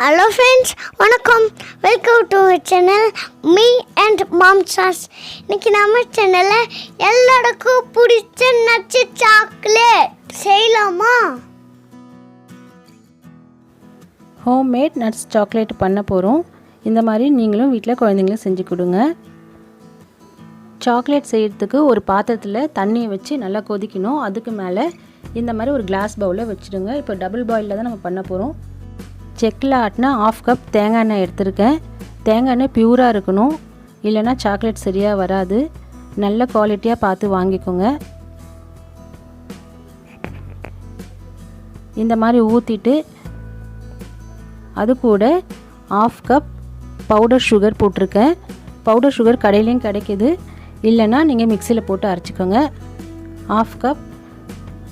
Hello friends, வணக்கம். Welcome to our channel Me and Mom Sauce. இன்னைக்கு நம்ம சேனல்ல எல்லாருக்கும் பிடிச்ச நட்ஸ் சாக்லேட் செய்யலாமா? ஹோம்மேட் நட்ஸ் சாக்லேட் பண்ண போகிறோம். இந்த மாதிரி நீங்களும் வீட்டில் குழந்தைங்களுக்கு செஞ்சு கொடுங்க. சாக்லேட் செய்கிறதுக்கு ஒரு பாத்திரத்தில் தண்ணியை வச்சு நல்லா கொதிக்கணும். அதுக்கு மேலே இந்த மாதிரி ஒரு கிளாஸ் பவுலில் வச்சுடுங்க. இப்போ டபுள் பாயிலில் தான் நம்ம பண்ண போகிறோம். செக்கில் ஆட்டினா 1/2 கப் தேங்காய் எண்ணெய் எடுத்திருக்கேன். தேங்காய் எண்ணெய் பியூராக இருக்கணும், இல்லைனா சாக்லேட் சரியாக வராது. நல்ல குவாலிட்டியாக பார்த்து வாங்கிக்கோங்க. இந்த மாதிரி ஊற்றிட்டு அது கூட 1/2 கப் பவுடர் சுகர் போட்டிருக்கேன். பவுடர் சுகர் கடையிலையும் கிடைக்கிது, இல்லைனா நீங்கள் மிக்சியில் போட்டு அரைச்சிக்கோங்க. 1/2 கப்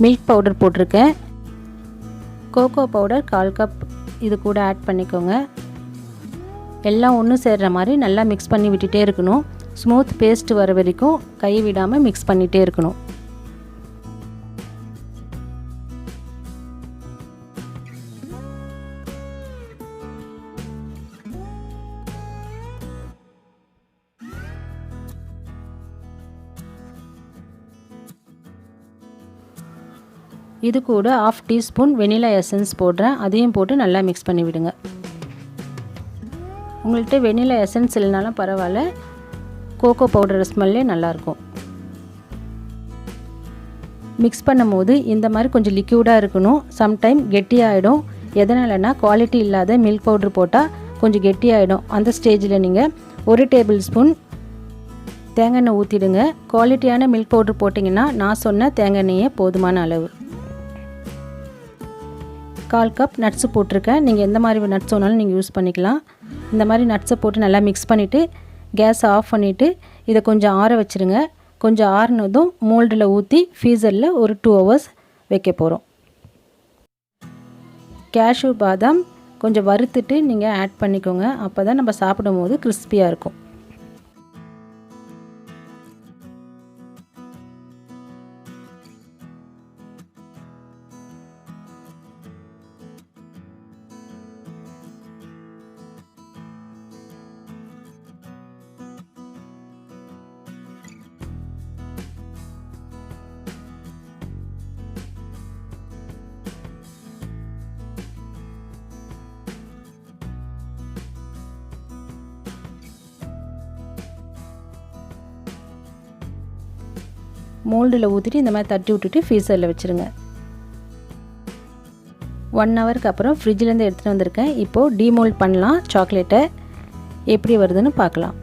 மில்க் பவுடர் போட்டிருக்கேன். கோகோ பவுடர் 1/4 கப் இது கூட ஆட் பண்ணிக்கோங்க. எல்லாம் ஒன்று சேர்கிற மாதிரி நல்லா மிக்ஸ் பண்ணி விட்டுட்டே இருக்கணும். ஸ்மூத் பேஸ்ட் வர வரைக்கும் கை விடாமல் மிக்ஸ் பண்ணிகிட்டே இருக்கணும். இது கூட 1/2 டீஸ்பூன் வெனிலா எசன்ஸ் போடுறேன். அதையும் போட்டு நல்லா மிக்ஸ் பண்ணி விடுங்க. உங்கள்கிட்ட வெனிலா எசன்ஸ் இல்லைனாலும் பரவாயில்ல, கோகோ பவுடர் ஸ்மெல்லே நல்லாயிருக்கும். மிக்ஸ் பண்ணும் போது இந்த மாதிரி கொஞ்சம் லிக்யூடாக இருக்கணும். சம்டைம் கெட்டியாகிடும். எதனாலனா குவாலிட்டி இல்லாத மில்க் பவுட்ரு போட்டால் கொஞ்சம் கெட்டியாகிடும். அந்த ஸ்டேஜில் நீங்கள் 1 டேபிள் ஸ்பூன் தேங்காய் எண்ணெய் ஊற்றிடுங்க. குவாலிட்டியான மில்க் பவுட்ரு போட்டிங்கன்னா நான் சொன்ன தேங்காய் எண்ணெயே போதுமான அளவு. 1/4 கப் நட்ஸு போட்டிருக்கேன். நீங்கள் எந்த மாதிரி நட்ஸ் வேணாலும் நீங்கள் யூஸ் பண்ணிக்கலாம். இந்த மாதிரி நட்ஸை போட்டு நல்லா மிக்ஸ் பண்ணிவிட்டு கேஸை ஆஃப் பண்ணிவிட்டு இதை கொஞ்சம் ஆற வச்சுருங்க. கொஞ்சம் ஆறினதும் மோல்டில் ஊற்றி ஃப்ரீசரில் ஒரு 2 ஹவர்ஸ் வைக்க போகிறோம். கேஷ்யூ பாதாம் கொஞ்சம் வறுத்துட்டு நீங்கள் ஆட் பண்ணிக்கோங்க. அப்போ தான் நம்ம சாப்பிடும் போது கிறிஸ்பியாக இருக்கும். மோல்டில் ஊற்றிட்டு இந்த மாதிரி தட்டி விட்டுட்டு ஃப்ரீசரில் வச்சுருங்க. 1 ஹவருக்கு அப்புறம் ஃப்ரிட்ஜிலேருந்து எடுத்துகிட்டு வந்திருக்கேன். இப்போது டீமோல்ட் பண்ணலாம். சாக்லேட்டை எப்படி வருதுன்னு பார்க்கலாம்.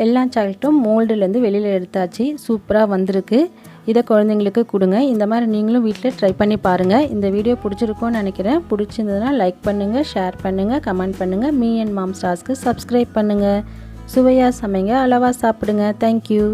எல்லா சாக்லேட்டும் மோல்டுலேருந்து வெளியில் எடுத்தாச்சு. சூப்பராக வந்திருக்கு. இதை குழந்தைங்களுக்கு கொடுங்க. இந்த மாதிரி நீங்களும் வீட்டில் ட்ரை பண்ணி பாருங்கள். இந்த வீடியோ பிடிச்சிருக்கும்னு நினைக்கிறேன். பிடிச்சிருந்ததுன்னா லைக் பண்ணுங்கள், ஷேர் பண்ணுங்கள், கமெண்ட் பண்ணுங்கள். மீ அண்ட் மாம் ஸ்டார்ஸ்க்கு சப்ஸ்கிரைப் பண்ணுங்கள். சுவையாக சமைங்க, அளவாக சாப்பிடுங்க. தேங்க்யூ.